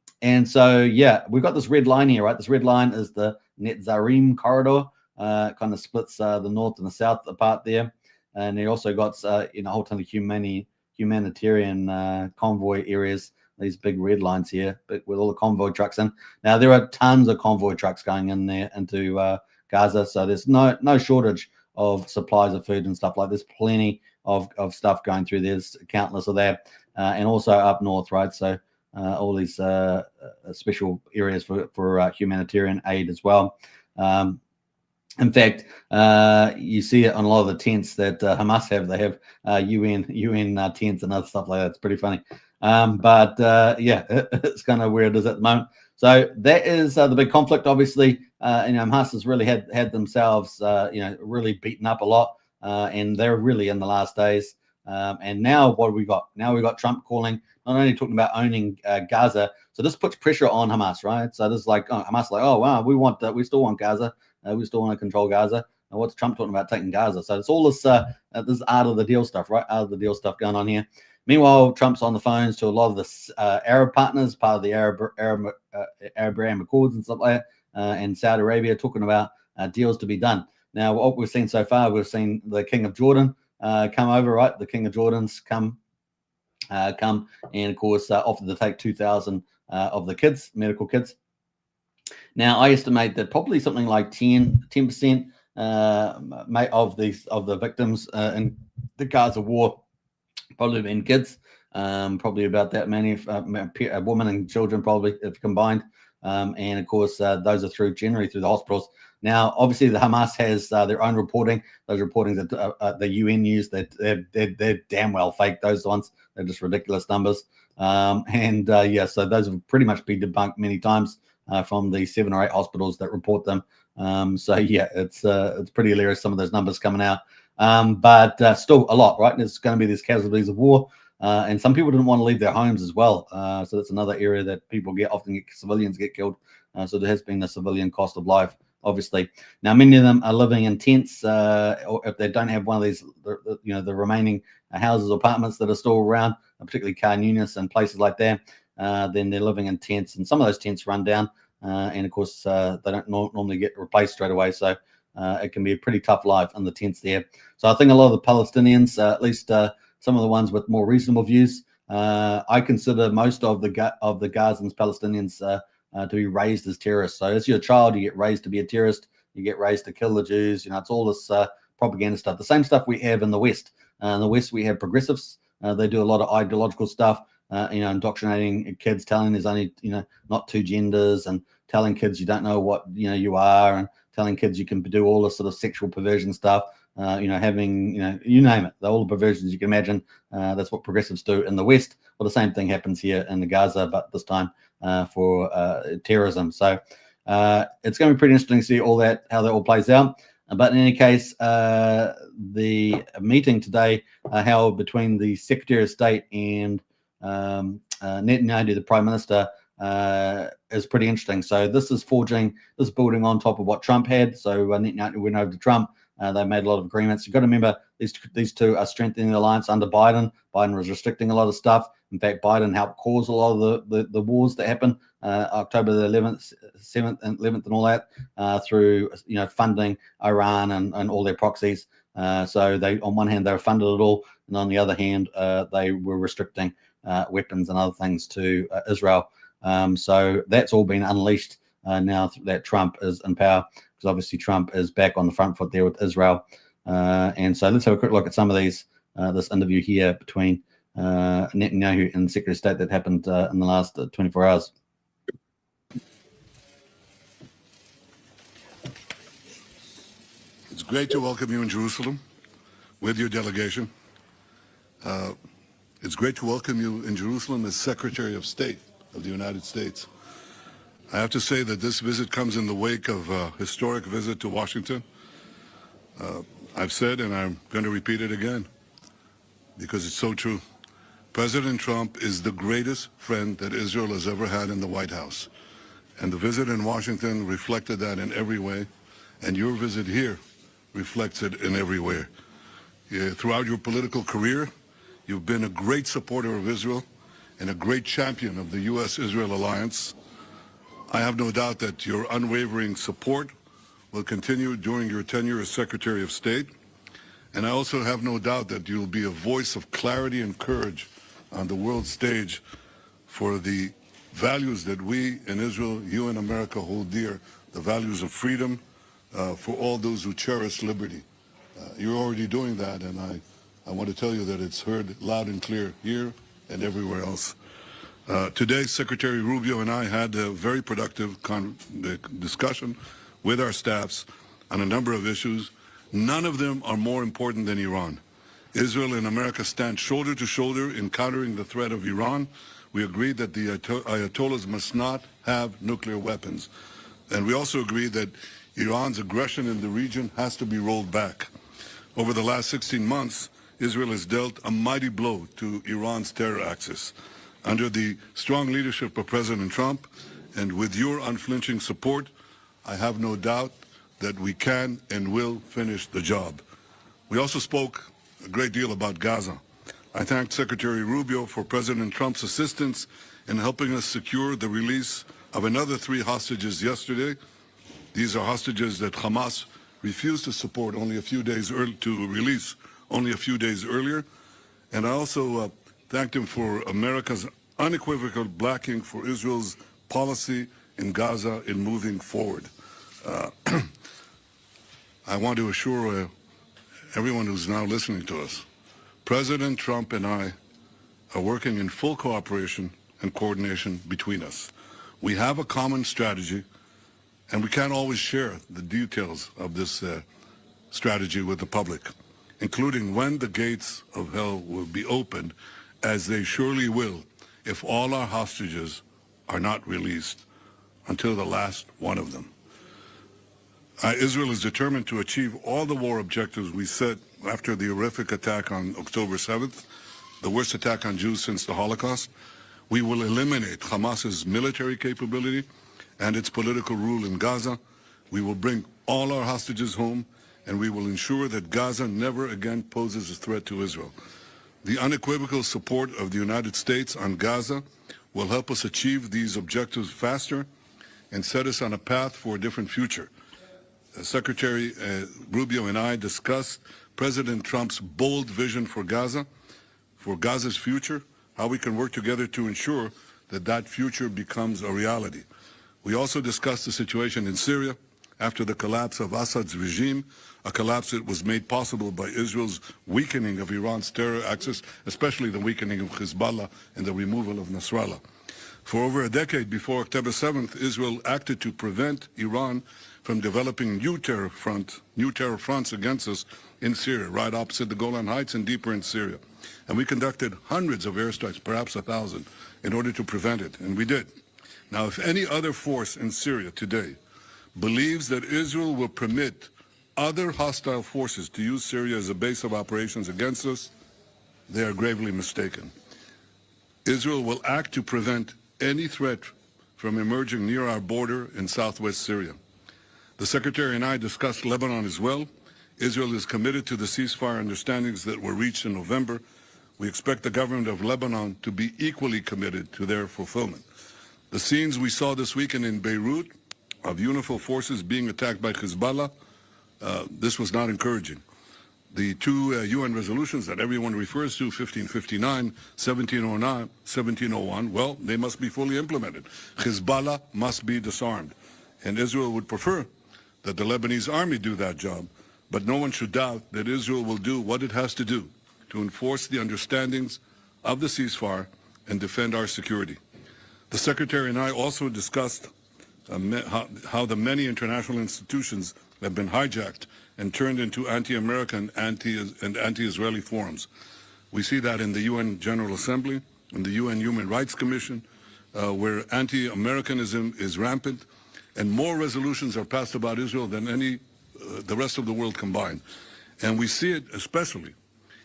so we've got this red line here, right? This red line is the Netzarim corridor. Kind of splits the north and the south apart there, and they also got a whole ton of humanitarian convoy areas. These big red lines here, but with all the convoy trucks in. Now there are tons of convoy trucks going in there into Gaza, so there's no shortage of supplies of food and stuff like. There's plenty of stuff going through. There's countless of that, and also up north, right? So all these special areas for humanitarian aid as well. In fact, you see it on a lot of the tents that Hamas have. They have UN tents and other stuff like that. It's pretty funny. It's kind of where it is at the moment. So that is the big conflict. Obviously, Hamas has really had themselves, really beaten up a lot, and they're really in the last days. And now what have we got? Now we've got Trump calling, not only talking about owning Gaza. So this puts pressure on Hamas, right? So this is like Hamas, like, oh wow, we still want Gaza, we still want to control Gaza. And what's Trump talking about taking Gaza? So it's all this this art of the deal stuff, right? Art of the deal stuff going on here. Meanwhile, Trump's on the phones to a lot of the Arab partners, part of the Abraham Accords and stuff like that, and Saudi Arabia talking about deals to be done. Now, what we've seen so far, we've seen the King of Jordan come over, right? The King of Jordan's come, and of course offered to take 2,000 of the kids, medical kids. Now, I estimate that probably something like 10% of the victims in the Gaza war probably been kids, probably about that many, women and children probably if combined. And of course, those are generally through the hospitals. Now, obviously, the Hamas has their own reporting. Those reportings that the UN use, they're damn well fake. Those ones, they're just ridiculous numbers. So those have pretty much been debunked many times from the 7 or 8 hospitals that report them. It's pretty hilarious, some of those numbers coming out. But still a lot, right? There's going to be these casualties of war. And some people didn't want to leave their homes as well. So that's another area that people civilians get killed. So there has been a civilian cost of life, obviously. Now, many of them are living in tents, or if they don't have one of these, the remaining houses or apartments that are still around, particularly Khan Yunis and places like that, then they're living in tents. And some of those tents run down. And of course, they don't normally get replaced straight away. So it can be a pretty tough life in the tents there. So I think a lot of the Palestinians, at least some of the ones with more reasonable views, I consider most of the Gazans, Palestinians, to be raised as terrorists. So as you're a child, you get raised to be a terrorist. You get raised to kill the Jews. It's all this propaganda stuff. The same stuff we have in the West. In the West, we have progressives. They do a lot of ideological stuff. Indoctrinating kids, telling there's only, not 2 genders, and telling kids you don't know what, you are, and telling kids you can do all this sort of sexual perversion stuff, having, you name it, all the perversions you can imagine. That's what progressives do in the West. Well, the same thing happens here in the Gaza, but this time for terrorism. So it's going to be pretty interesting to see how that all plays out. But in any case, the meeting today held between the Secretary of State and Netanyahu, the Prime Minister, is pretty interesting. So this is building on top of what Trump had. So Netanyahu went over to Trump. They made a lot of agreements. You've got to remember these two are strengthening the alliance under Biden. Biden was restricting a lot of stuff. In fact, Biden helped cause a lot of the wars that happened October the 11th, 7th, and 11th, and all that through funding Iran and all their proxies. So they, on one hand, they were funded it all, and on the other hand, they were restricting weapons and other things to Israel. So that's all been unleashed now that Trump is in power, because obviously Trump is back on the front foot there with Israel. And so let's have a quick look at some of these, this interview here between Netanyahu and the Secretary of State that happened in the last 24 hours. It's great to welcome you in Jerusalem with your delegation. It's great to welcome you in Jerusalem as Secretary of State of the United States. I have to say that this visit comes in the wake of a historic visit to Washington. I've said, and I'm going to repeat it again, because it's so true. President Trump is the greatest friend that Israel has ever had in the White House. And the visit in Washington reflected that in every way. And your visit here reflects it in every way. Throughout your political career, you've been a great supporter of Israel and a great champion of the U.S.-Israel alliance. I have no doubt that your unwavering support will continue during your tenure as Secretary of State. And I also have no doubt that you'll be a voice of clarity and courage on the world stage for the values that we in Israel, you in America, hold dear, the values of freedom for all those who cherish liberty. You're already doing that, and I want to tell you that it's heard loud and clear here and everywhere else. Today, Secretary Rubio and I had a very productive discussion with our staffs on a number of issues. None of them are more important than Iran. Israel and America stand shoulder to shoulder in countering the threat of Iran. We agreed that the Ayatollahs must not have nuclear weapons. And we also agreed that Iran's aggression in the region has to be rolled back. Over the last 16 months, Israel has dealt a mighty blow to Iran's terror axis. Under the strong leadership of President Trump and with your unflinching support, I have no doubt that we can and will finish the job. We also spoke a great deal about Gaza. I thanked Secretary Rubio for President Trump's assistance in helping us secure the release of another 3 hostages yesterday. These are hostages that Hamas refused to support only a few days to release only a few days earlier. And I also thanked him for America's unequivocal backing for Israel's policy in Gaza in moving forward. I want to assure everyone who's now listening to us, President Trump and I are working in full cooperation and coordination between us. We have a common strategy, and we can't always share the details of this strategy with the public, including when the gates of hell will be opened, as they surely will if all our hostages are not released until the last one of them. Israel is determined to achieve all the war objectives we set after the horrific attack on October 7th, the worst attack on Jews since the Holocaust. We will eliminate Hamas's military capability and its political rule in Gaza. We will bring all our hostages home, and we will ensure that Gaza never again poses a threat to Israel. The unequivocal support of the United States on Gaza will help us achieve these objectives faster and set us on a path for a different future. Secretary Rubio and I discussed President Trump's bold vision for Gaza's future, how we can work together to ensure that that future becomes a reality. We also discussed the situation in Syria after the collapse of Assad's regime, a collapse that was made possible by Israel's weakening of Iran's terror axis, especially the weakening of Hezbollah and the removal of Nasrallah. For over a decade before October 7th, Israel acted to prevent Iran from developing new terror fronts against us in Syria, right opposite the Golan Heights and deeper in Syria. And we conducted hundreds of airstrikes, perhaps 1,000, in order to prevent it, and we did. Now, if any other force in Syria today believes that Israel will permit other hostile forces to use Syria as a base of operations against us, they are gravely mistaken. Israel will act to prevent any threat from emerging near our border in southwest Syria. The Secretary and I discussed Lebanon as well. Israel is committed to the ceasefire understandings that were reached in November. We expect the government of Lebanon to be equally committed to their fulfillment. The scenes we saw this weekend in Beirut of UNIFIL forces being attacked by Hezbollah, this was not encouraging. The 2 UN resolutions that everyone refers to, 1559, 1709, 1701, well, they must be fully implemented. Hezbollah must be disarmed. And Israel would prefer that the Lebanese army do that job, but no one should doubt that Israel will do what it has to do to enforce the understandings of the ceasefire and defend our security. The Secretary and I also discussed how the many international institutions have been hijacked and turned into anti-American and anti-Israeli forums. We see that in the UN General Assembly, in the UN Human Rights Commission, where anti-Americanism is rampant, and more resolutions are passed about Israel than the rest of the world combined. And we see it especially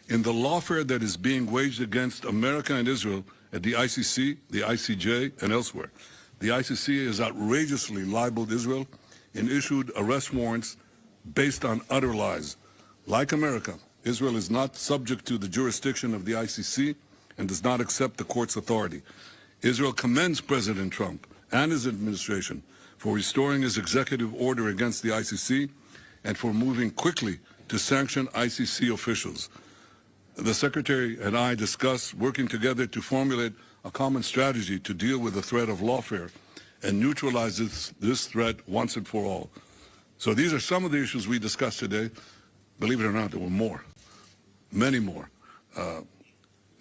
in the lawfare that is being waged against America and Israel at the ICC, the ICJ, and elsewhere. The ICC has outrageously libeled Israel and issued arrest warrants based on utter lies. Like America, Israel is not subject to the jurisdiction of the ICC and does not accept the court's authority. Israel commends President Trump and his administration for restoring his executive order against the ICC and for moving quickly to sanction ICC officials. The Secretary and I discussed working together to formulate a common strategy to deal with the threat of lawfare and neutralize this threat once and for all. So these are some of the issues we discussed today. Believe it or not, there were more, many more.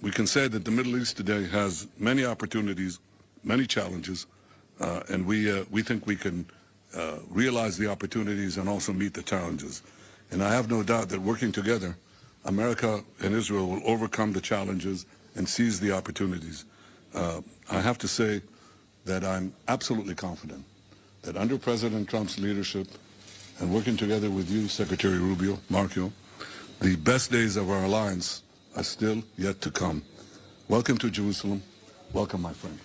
We can say that the Middle East today has many opportunities, many challenges, and we think we can realize the opportunities and also meet the challenges. And I have no doubt that working together, America and Israel will overcome the challenges and seize the opportunities. I have to say that I'm absolutely confident that under President Trump's leadership and working together with you, Secretary Rubio, Marco, the best days of our alliance are still yet to come. Welcome to Jerusalem. Welcome, my friend.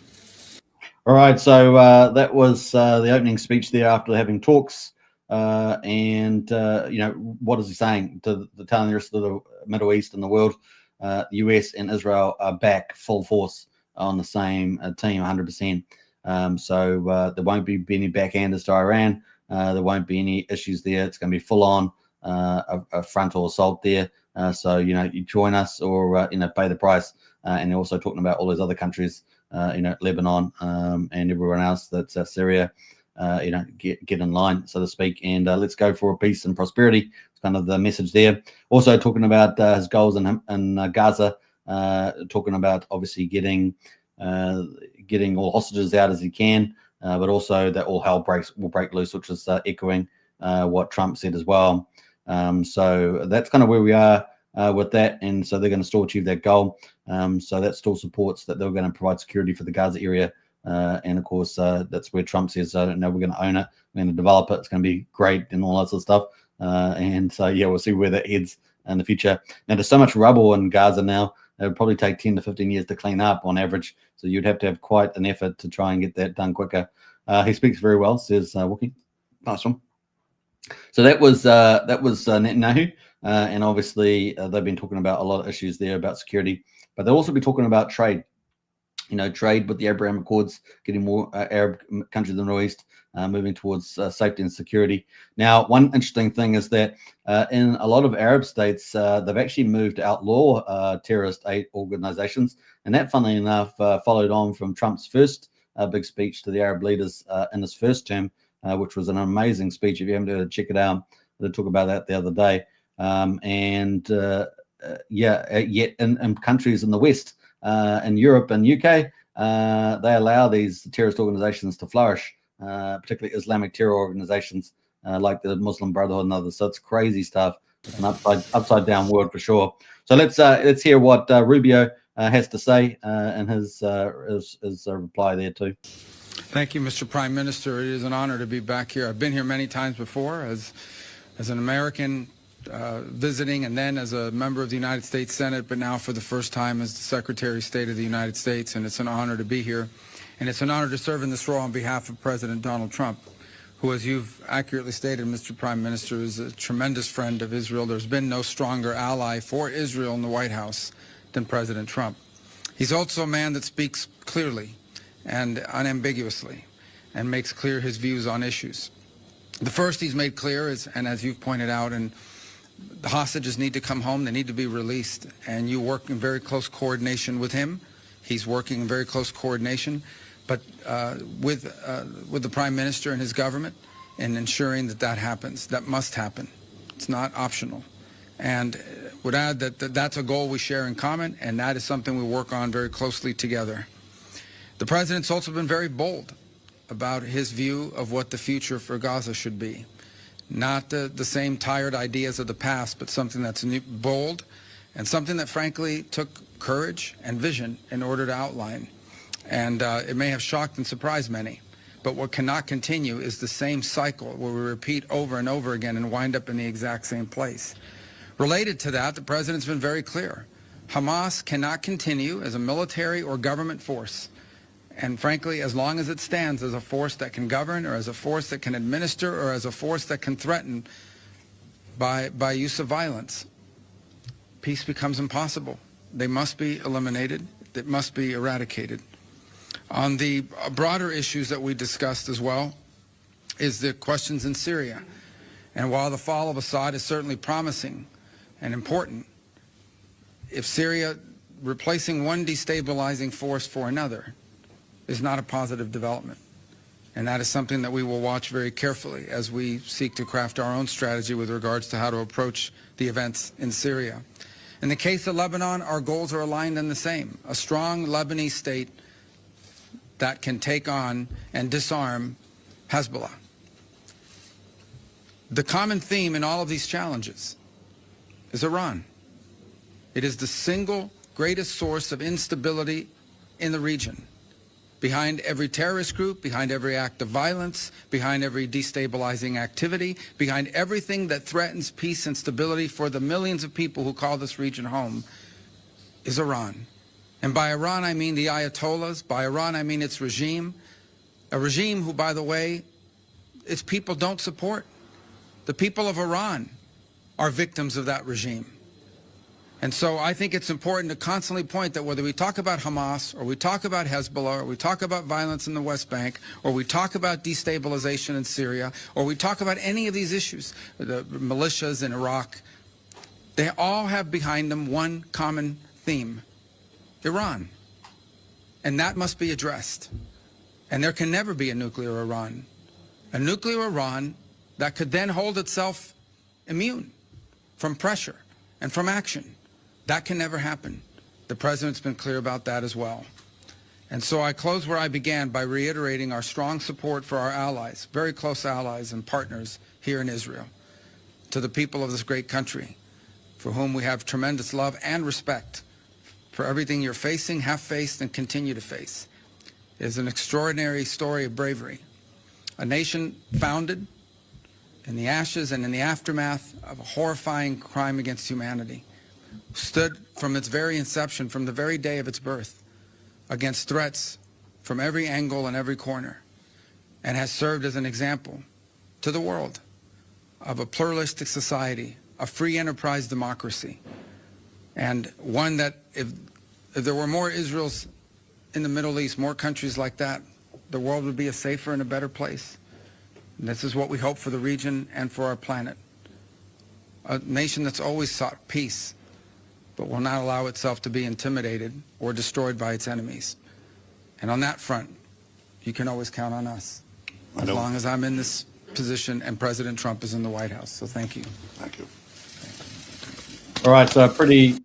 All right, so that was the opening speech there after having talks. What is he saying to telling the rest of the Middle East and the world? The US and Israel are back full force on the same team, 100%. There won't be any backhanders to Iran. There won't be any issues there. It's going to be full on a frontal assault there. You join us or pay the price. And they're also talking about all those other countries, Lebanon and everyone else that's Syria. Get in line, so to speak, and let's go for peace and prosperity. It's kind of the message there. Also talking about his goals in Gaza, talking about obviously getting all hostages out as he can, but also that all hell will break loose, which is echoing what Trump said as well. So that's kind of where we are with that, and so they're going to still achieve that goal. So that still supports that they're going to provide security for the Gaza area. And of course, that's where Trump says, no, we're going to own it. We're going to develop it. It's going to be great and all that sort of stuff. We'll see where that heads in the future. Now, there's so much rubble in Gaza now. It would probably take 10 to 15 years to clean up on average. So you'd have to have quite an effort to try and get that done quicker. He speaks very well, says Wookie. Nice one. So that was Netanyahu. And obviously, they've been talking about a lot of issues there about security. But they'll also be talking about trade. Trade with the Abraham Accords, getting more Arab countries in the Middle East, moving towards safety and security. Now, one interesting thing is that in a lot of Arab states, they've actually moved to outlaw terrorist aid organizations. And that, funnily enough, followed on from Trump's first big speech to the Arab leaders in his first term, which was an amazing speech. If you haven't heard it, check it out. They talk about that the other day. Yet in countries in the West, in Europe and UK, they allow these terrorist organizations to flourish, particularly Islamic terror organizations like the Muslim Brotherhood and others. So it's crazy stuff. It's an upside down world for sure. So let's hear what Rubio has to say in his reply there too. Thank you, Mr. Prime Minister. It is an honor to be back here. I've been here many times before as an American visiting, and then as a member of the United States Senate, but now for the first time as the Secretary of State of the United States, and it's an honor to be here. And it's an honor to serve in this role on behalf of President Donald Trump, who, as you've accurately stated, Mr. Prime Minister, is a tremendous friend of Israel. There's been no stronger ally for Israel in the White House than President Trump. He's also a man that speaks clearly and unambiguously and makes clear his views on issues. The first he's made clear is, and as you've pointed out, and the hostages need to come home. They need to be released. And you work in very close coordination with him. He's working in very close coordination, but with the Prime Minister and his government in ensuring that happens. That must happen. It's not optional. And would add that that's a goal we share in common, and that is something we work on very closely together. The President's also been very bold about his view of what the future for Gaza should be. Not the same tired ideas of the past, but something that's bold and something that, frankly, took courage and vision in order to outline. And it may have shocked and surprised many, but what cannot continue is the same cycle where we repeat over and over again and wind up in the exact same place. Related to that, the President's been very clear. Hamas cannot continue as a military or government force. And frankly, as long as it stands as a force that can govern, or as a force that can administer, or as a force that can threaten by use of violence, peace becomes impossible. They must be eliminated. It must be eradicated. On the broader issues that we discussed as well is the questions in Syria. And while the fall of Assad is certainly promising and important, if Syria replacing one destabilizing force for another is not a positive development. And that is something that we will watch very carefully as we seek to craft our own strategy with regards to how to approach the events in Syria. In the case of Lebanon, our goals are aligned in the same. A strong Lebanese state that can take on and disarm Hezbollah. The common theme in all of these challenges is Iran. It is the single greatest source of instability in the region. Behind every terrorist group, behind every act of violence, behind every destabilizing activity, behind everything that threatens peace and stability for the millions of people who call this region home, is Iran. And by Iran, I mean the Ayatollahs. By Iran, I mean its regime. A regime who, by the way, its people don't support. The people of Iran are victims of that regime. And so I think it's important to constantly point that whether we talk about Hamas, or we talk about Hezbollah, or we talk about violence in the West Bank, or we talk about destabilization in Syria, or we talk about any of these issues, the militias in Iraq, they all have behind them one common theme: Iran. And that must be addressed. And there can never be a nuclear Iran. A nuclear Iran that could then hold itself immune from pressure and from action. That can never happen. The president's been clear about that as well. And so I close where I began by reiterating our strong support for our allies, very close allies and partners here in Israel, to the people of this great country, for whom we have tremendous love and respect for everything you're facing, have faced, and continue to face. It is an extraordinary story of bravery. A nation founded in the ashes and in the aftermath of a horrifying crime against humanity, stood from its very inception, from the very day of its birth, against threats from every angle and every corner, and has served as an example to the world of a pluralistic society, a free enterprise democracy, and one that if there were more Israels in the Middle East, more countries like that, the world would be a safer and a better place. And this is what we hope for the region and for our planet. A nation that's always sought peace, but will not allow itself to be intimidated or destroyed by its enemies. And on that front, you can always count on us, as long as I'm in this position and President Trump is in the White House. So thank you. Thank you. All right, so pretty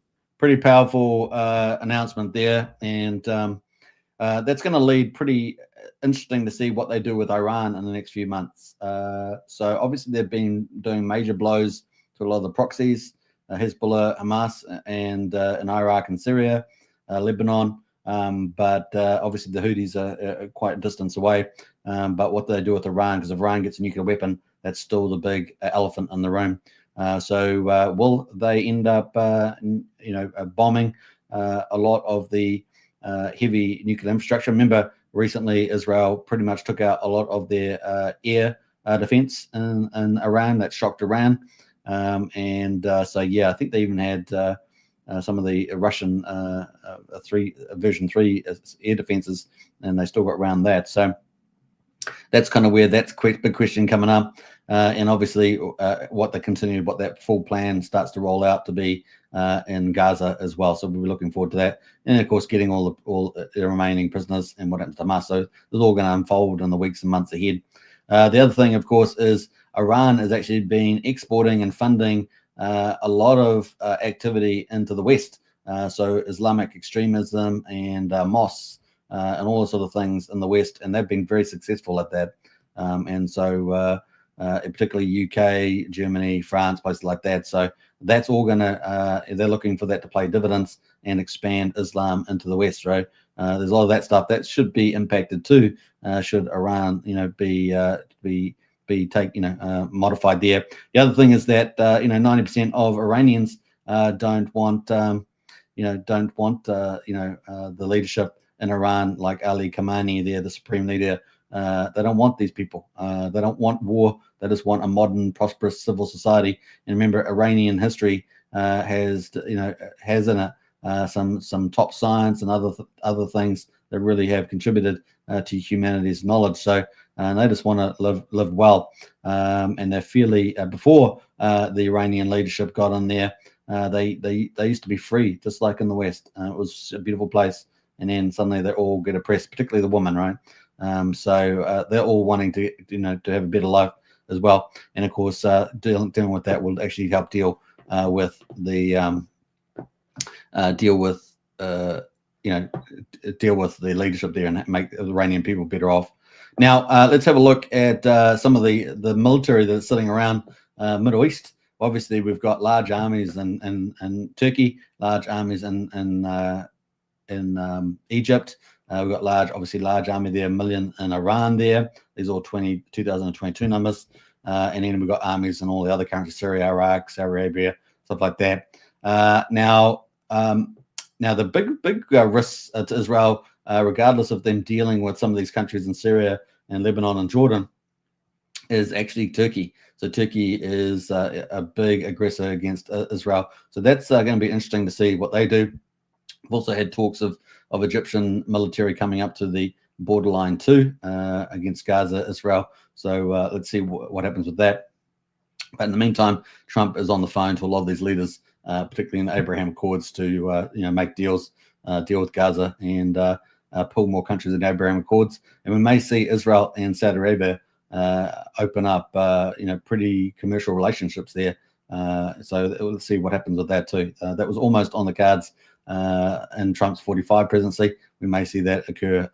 powerful announcement there, and that's going to lead pretty interesting to see what they do with Iran in the next few months. So obviously they've been doing major blows to a lot of the proxies, Hezbollah, Hamas, and in Iraq and Syria, Lebanon. But obviously the Houthis are quite a distance away. But what do they do with Iran? Because if Iran gets a nuclear weapon, that's still the big elephant in the room. So will they end up, bombing a lot of the heavy nuclear infrastructure? Remember, recently Israel pretty much took out a lot of their air defense in Iran. That shocked Iran. So yeah, I think they even had some of the Russian version 3 air defenses, and they still got around that. So that's kind of where that's big question coming up. And obviously what that full plan starts to roll out to be in Gaza as well. So we'll be looking forward to that. And of course, getting all the remaining prisoners and what happens to Hamas. So it's all going to unfold in the weeks and months ahead. The other thing, of course, is Iran has actually been exporting and funding a lot of activity into the West. So Islamic extremism and mosques and all the sort of things in the West. And they've been very successful at that. And so particularly UK, Germany, France, places like that. So that's all going to, they're looking for that to pay dividends and expand Islam into the West, right? There's a lot of that stuff that should be impacted too, should Iran, be modified there. The other thing is that, 90% of Iranians don't want the leadership in Iran, like Ali Khamenei there, the supreme leader. They don't want these people. They don't want war. They just want a modern, prosperous civil society. And remember, Iranian history has in it some top science and other things that really have contributed to humanity's knowledge. So they just want to live well. And they're fairly before the Iranian leadership got in there. They used to be free, just like in the West. It was a beautiful place. And then suddenly they all get oppressed, particularly the women, right? So they're all wanting to have a better life as well. And of course, dealing with that will actually help deal with the leadership there and make the Iranian people better off. Now let's have a look at some of the military that's sitting around Middle East. Obviously, we've got large armies in Turkey, large armies in Egypt. We've got obviously large army there, 1 million in Iran there. These are all 2022 numbers. And then we've got armies in all the other countries, Syria, Iraq, Saudi Arabia, stuff like that. Now the big risks to Israel, regardless of them dealing with some of these countries in Syria and Lebanon and Jordan, is actually Turkey. So Turkey is a big aggressor against Israel. So that's going to be interesting to see what they do. We've also had talks of Egyptian military coming up to the borderline too against Gaza, Israel. So let's see what happens with that. But in the meantime, Trump is on the phone to a lot of these leaders, particularly in the Abraham Accords, to make deals, deal with Gaza and pull more countries in the Abraham Accords. And we may see Israel and Saudi Arabia open up, pretty commercial relationships there. So let's see what happens with that too. That was almost on the cards in Trump's 45 presidency. We may see that occur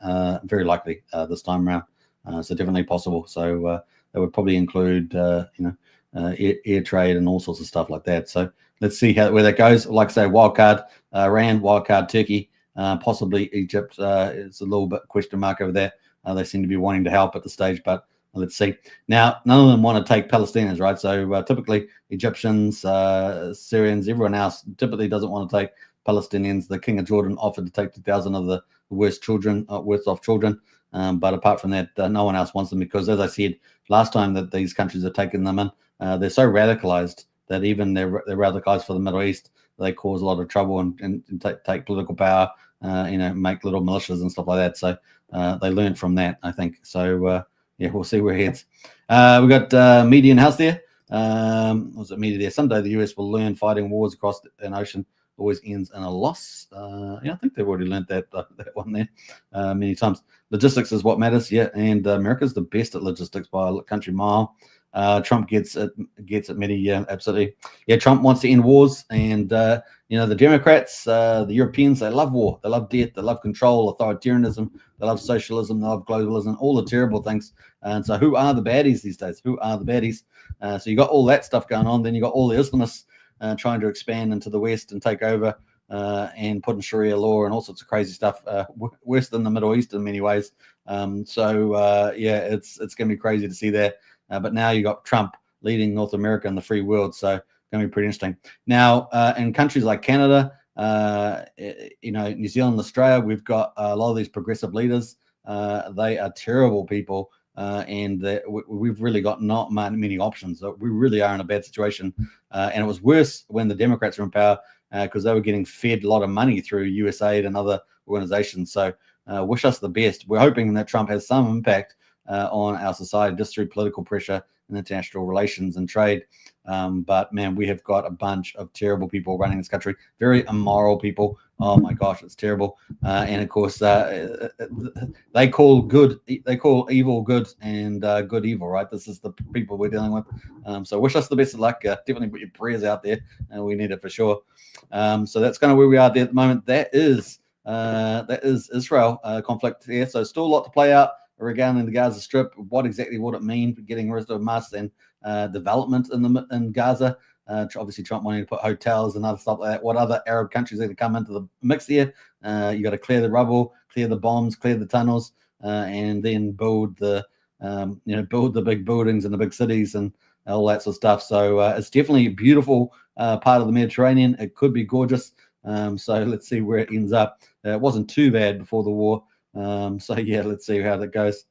very likely this time around. So definitely possible. So that would probably include, air trade and all sorts of stuff like that. So let's see where that goes. Like I say, wild card Iran, wild card Turkey, possibly Egypt. It's a little bit question mark over there. They seem to be wanting to help at the stage, but let's see. Now, none of them want to take Palestinians, right? So typically Egyptians, Syrians, everyone else typically doesn't want to take Palestinians. The King of Jordan offered to take 2,000 of the worst off children. But apart from that, no one else wants them because, as I said, last time that these countries have taken them in, they're so radicalized that even they're radicalized for the Middle East. They cause a lot of trouble and take political power, make little militias and stuff like that. So they learned from that, I think. So, we'll see where it heads. We've got media in house there. Was it media there? Someday the US will learn fighting wars across an ocean always ends in a loss. I think they've already learned that one there many times. Logistics is what matters, and America's the best at logistics by a country mile. Trump gets it, Medi, absolutely. Trump wants to end wars, and the Democrats, the Europeans, they love war, they love death, they love control, authoritarianism, they love socialism, they love globalism, all the terrible things. And so who are the baddies these days? Who are the baddies? So you got all that stuff going on, then you got all the Islamists trying to expand into the West and take over and put in Sharia law and all sorts of crazy stuff, worse than the Middle East in many ways. It's going to be crazy to see that. But now you got Trump leading North America and the free world, so it's going to be pretty interesting. Now, in countries like Canada, New Zealand, Australia, we've got a lot of these progressive leaders. They are terrible people, and we've really got not many options. So we really are in a bad situation, and it was worse when the Democrats were in power because they were getting fed a lot of money through USAID and other organizations. So wish us the best. We're hoping that Trump has some impact on our society just through political pressure and international relations and trade. But man, we have got a bunch of terrible people running this country, very immoral people. Oh my gosh, it's terrible. And of course, they call evil good and good evil, right? This is the people we're dealing with. So wish us the best of luck. Definitely put your prayers out there. We need it for sure. So that's kind of where we are there at the moment. That is Israel conflict here. So still a lot to play out regarding the Gaza Strip. What exactly would it mean for getting rid of Hamas and development in Gaza? Obviously, Trump wanting to put hotels and other stuff like that. What other Arab countries are going to come into the mix here? You got to clear the rubble, clear the bombs, clear the tunnels, and then build the big buildings in the big cities and all that sort of stuff. So it's definitely a beautiful part of the Mediterranean. It could be gorgeous. So let's see where it ends up. It wasn't too bad before the war. Let's see how that goes.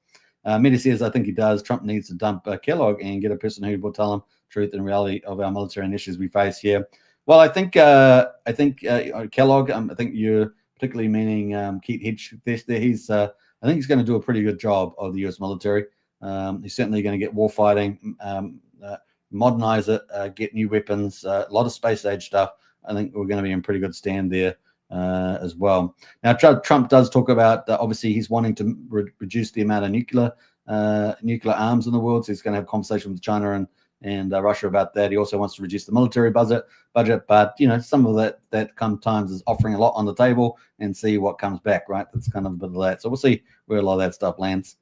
Medi says, I think he does. Trump needs to dump Kellogg and get a person who will tell him truth and reality of our military and issues we face here. Well, I think Kellogg. I think you're particularly meaning Keith Hedges there. I think he's going to do a pretty good job of the U.S. military. He's certainly going to get war fighting, modernize it, get new weapons, a lot of space age stuff. I think we're going to be in pretty good stand there. As well. Now, Trump does talk about obviously he's wanting to reduce the amount of nuclear arms in the world. So he's going to have a conversation with China and Russia about that. He also wants to reduce the military budget. But some of that sometimes is offering a lot on the table and see what comes back. Right, that's kind of a bit of that. So we'll see where a lot of that stuff lands.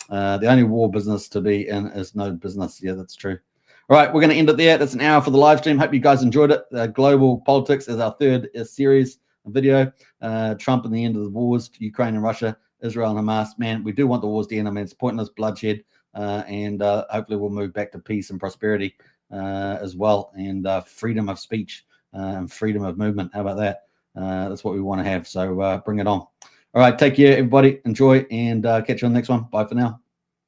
The only war business to be in is no business. Yeah, that's true. All right, we're going to end it there. That's an hour for the live stream. Hope you guys enjoyed it. Global Politics is our third series video. Trump and the end of the wars, Ukraine and Russia, Israel and Hamas. Man, we do want the wars to end. I mean, it's pointless bloodshed, and hopefully we'll move back to peace and prosperity as well, and freedom of speech and freedom of movement. How about that? That's what we want to have. So bring it on. All right, take care, everybody. Enjoy, and catch you on the next one. Bye for now.